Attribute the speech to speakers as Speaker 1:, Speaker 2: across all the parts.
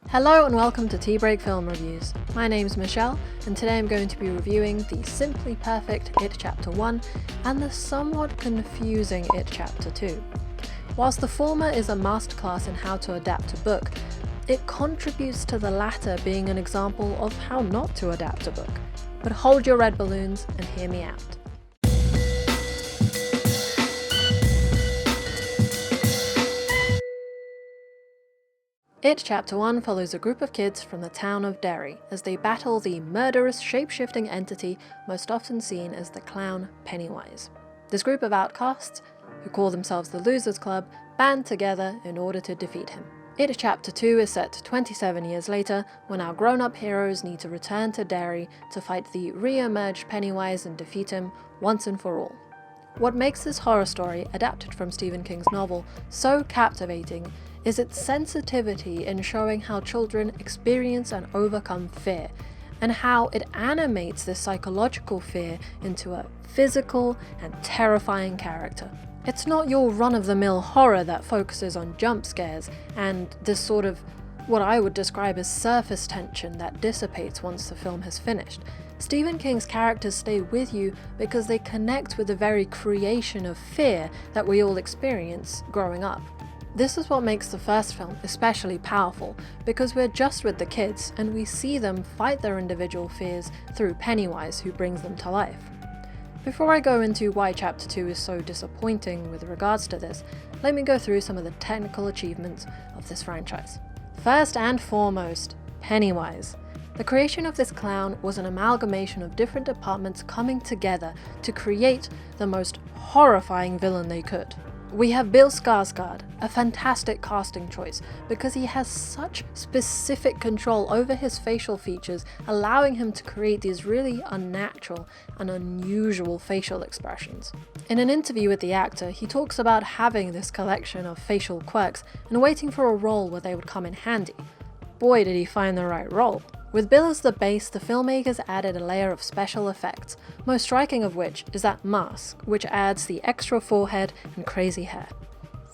Speaker 1: Hello and welcome to Tea Break Film Reviews. My name's Michelle, and today I'm going to be reviewing the Simply Perfect It Chapter 1 and the somewhat confusing It Chapter 2. Whilst the former is a masterclass in how to adapt a book, it contributes to the latter being an example of how not to adapt a book. But hold your red balloons and hear me out. It Chapter 1 follows a group of kids from the town of Derry as they battle the murderous shape-shifting entity most often seen as the clown Pennywise. This group of outcasts, who call themselves the Losers Club, band together in order to defeat him. It Chapter 2 is set 27 years later when our grown-up heroes need to return to Derry to fight the re-emerged Pennywise and defeat him once and for all. What makes this horror story, adapted from Stephen King's novel, so captivating is its sensitivity in showing how children experience and overcome fear, and how it animates this psychological fear into a physical and terrifying character. It's not your run-of-the-mill horror that focuses on jump scares and this sort of what I would describe as surface tension that dissipates once the film has finished. Stephen King's characters stay with you because they connect with the very creation of fear that we all experience growing up. This is what makes the first film especially powerful, because we're just with the kids and we see them fight their individual fears through Pennywise, who brings them to life. Before I go into why Chapter 2 is so disappointing with regards to this, let me go through some of the technical achievements of this franchise. First and foremost, Pennywise. The creation of this clown was an amalgamation of different departments coming together to create the most horrifying villain they could. We have Bill Skarsgård, a fantastic casting choice because he has such specific control over his facial features, allowing him to create these really unnatural and unusual facial expressions. In an interview with the actor, he talks about having this collection of facial quirks and waiting for a role where they would come in handy. Boy, did he find the right role. With Bill as the base, the filmmakers added a layer of special effects, most striking of which is that mask, which adds the extra forehead and crazy hair.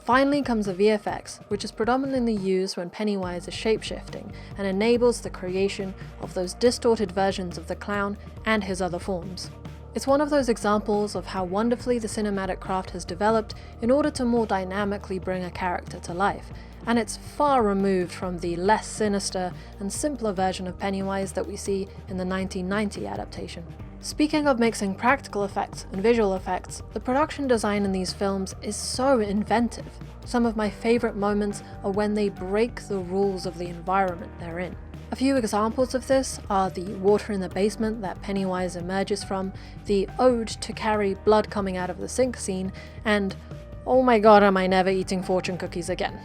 Speaker 1: Finally comes the VFX, which is predominantly used when Pennywise is shapeshifting and enables the creation of those distorted versions of the clown and his other forms. It's one of those examples of how wonderfully the cinematic craft has developed in order to more dynamically bring a character to life, and it's far removed from the less sinister and simpler version of Pennywise that we see in the 1990 adaptation. Speaking of mixing practical effects and visual effects, the production design in these films is so inventive. Some of my favourite moments are when they break the rules of the environment they're in. A few examples of this are the water in the basement that Pennywise emerges from, the ode to carry blood coming out of the sink scene, and oh my god, am I never eating fortune cookies again.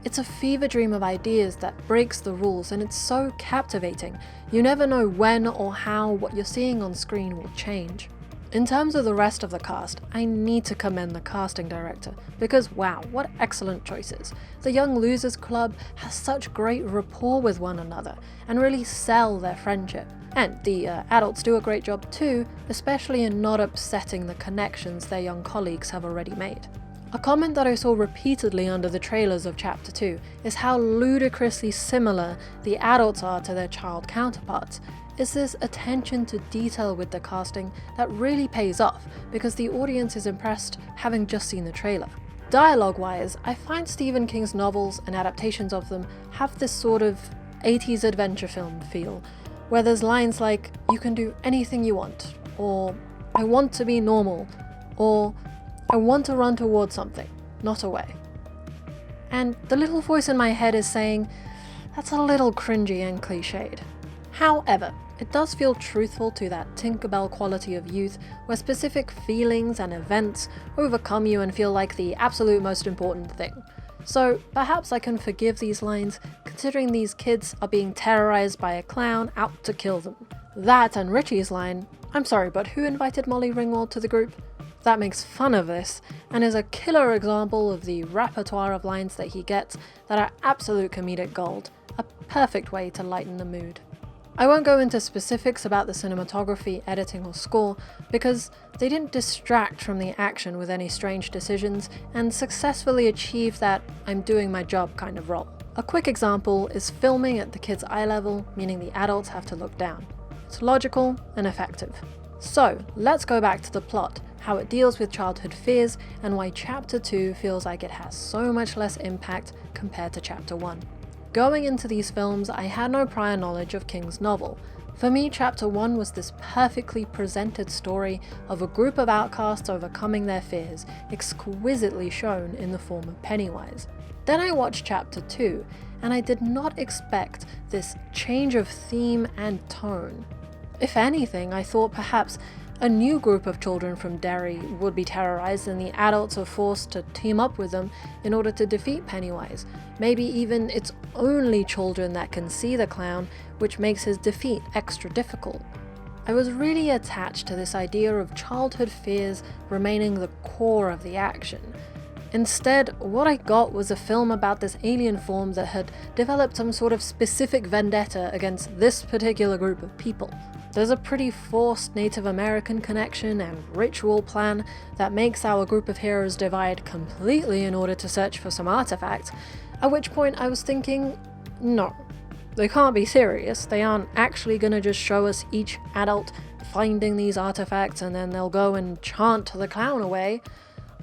Speaker 1: It's a fever dream of ideas that breaks the rules, and it's so captivating. You never know when or how what you're seeing on screen will change. In terms of the rest of the cast, I need to commend the casting director, because wow, what excellent choices. The Young Losers Club has such great rapport with one another, and really sell their friendship. And the adults do a great job too, especially in not upsetting the connections their young colleagues have already made. A comment that I saw repeatedly under the trailers of Chapter 2 is how ludicrously similar the adults are to their child counterparts. It's this attention to detail with the casting that really pays off because the audience is impressed having just seen the trailer. Dialogue-wise, I find Stephen King's novels and adaptations of them have this sort of 80s adventure film feel, where there's lines like, "You can do anything you want," or "I want to be normal," or "I want to run towards something, not away." And the little voice in my head is saying, that's a little cringy and cliched. However, it does feel truthful to that Tinkerbell quality of youth, where specific feelings and events overcome you and feel like the absolute most important thing. So perhaps I can forgive these lines, considering these kids are being terrorized by a clown out to kill them. That and Richie's line, "I'm sorry, but who invited Molly Ringwald to the group?" that makes fun of this, and is a killer example of the repertoire of lines that he gets that are absolute comedic gold, a perfect way to lighten the mood. I won't go into specifics about the cinematography, editing or score, because they didn't distract from the action with any strange decisions and successfully achieve that I'm doing my job kind of role. A quick example is filming at the kids' eye level, meaning the adults have to look down. It's logical and effective. So let's go back to the plot, how it deals with childhood fears, and why Chapter 2 feels like it has so much less impact compared to Chapter 1. Going into these films, I had no prior knowledge of King's novel. For me, Chapter 1 was this perfectly presented story of a group of outcasts overcoming their fears, exquisitely shown in the form of Pennywise. Then I watched Chapter 2, and I did not expect this change of theme and tone. If anything, I thought perhaps a new group of children from Derry would be terrorized and the adults are forced to team up with them in order to defeat Pennywise. Maybe even it's only children that can see the clown, which makes his defeat extra difficult. I was really attached to this idea of childhood fears remaining the core of the action. Instead, what I got was a film about this alien form that had developed some sort of specific vendetta against this particular group of people. There's a pretty forced Native American connection and ritual plan that makes our group of heroes divide completely in order to search for some artifact, at which point I was thinking, no, they can't be serious. They aren't actually gonna just show us each adult finding these artifacts and then they'll go and chant the clown away.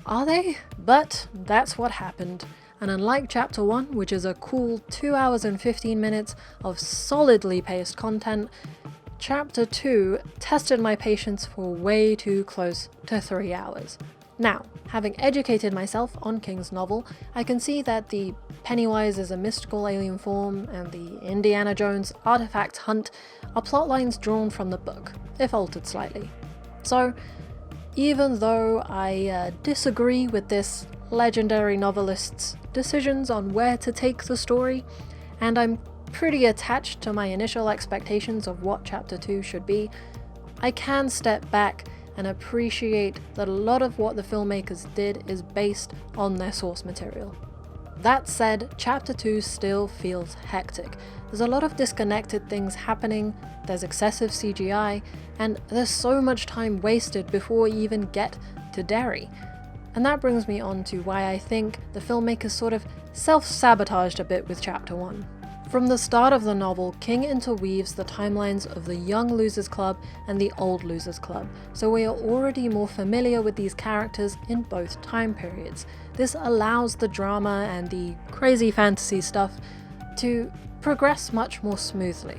Speaker 1: Are they? But that's what happened. And unlike Chapter 1, which is a cool 2 hours and 15 minutes of solidly paced content, Chapter 2 tested my patience for way too close to 3 hours. Now, having educated myself on King's novel, I can see that the Pennywise is a mystical alien form and the Indiana Jones artifact hunt are plotlines drawn from the book, if altered slightly. So, even though I disagree with this legendary novelist's decisions on where to take the story, and I'm pretty attached to my initial expectations of what Chapter 2 should be, I can step back and appreciate that a lot of what the filmmakers did is based on their source material. That said, Chapter 2 still feels hectic. There's a lot of disconnected things happening, there's excessive CGI, and there's so much time wasted before we even get to Derry. And that brings me on to why I think the filmmakers sort of self-sabotaged a bit with Chapter 1. From the start of the novel, King interweaves the timelines of the Young Losers Club and the Old Losers Club, so we are already more familiar with these characters in both time periods. This allows the drama and the crazy fantasy stuff to progress much more smoothly.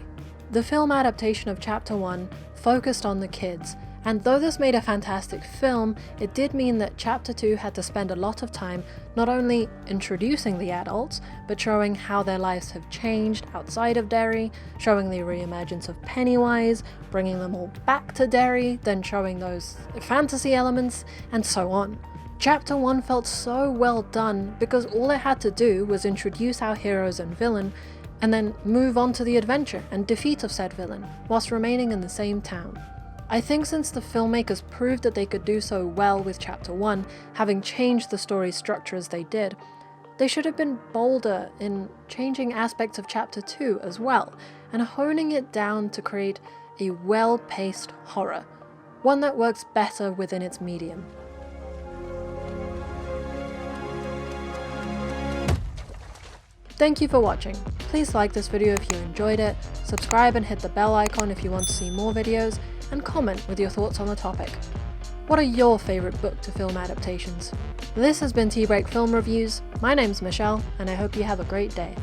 Speaker 1: The film adaptation of Chapter 1 focused on the kids, and though this made a fantastic film, it did mean that Chapter 2 had to spend a lot of time not only introducing the adults, but showing how their lives have changed outside of Derry, showing the reemergence of Pennywise, bringing them all back to Derry, then showing those fantasy elements, and so on. Chapter 1 felt so well done because all it had to do was introduce our heroes and villain, and then move on to the adventure and defeat of said villain, whilst remaining in the same town. I think since the filmmakers proved that they could do so well with Chapter 1, having changed the story's structure as they did, they should have been bolder in changing aspects of Chapter 2 as well, and honing it down to create a well-paced horror, one that works better within its medium. Thank you for watching. Please like this video if you enjoyed it, subscribe and hit the bell icon if you want to see more videos, and comment with your thoughts on the topic. What are your favourite book to film adaptations? This has been Tea Break Film Reviews. My name's Michelle, and I hope you have a great day.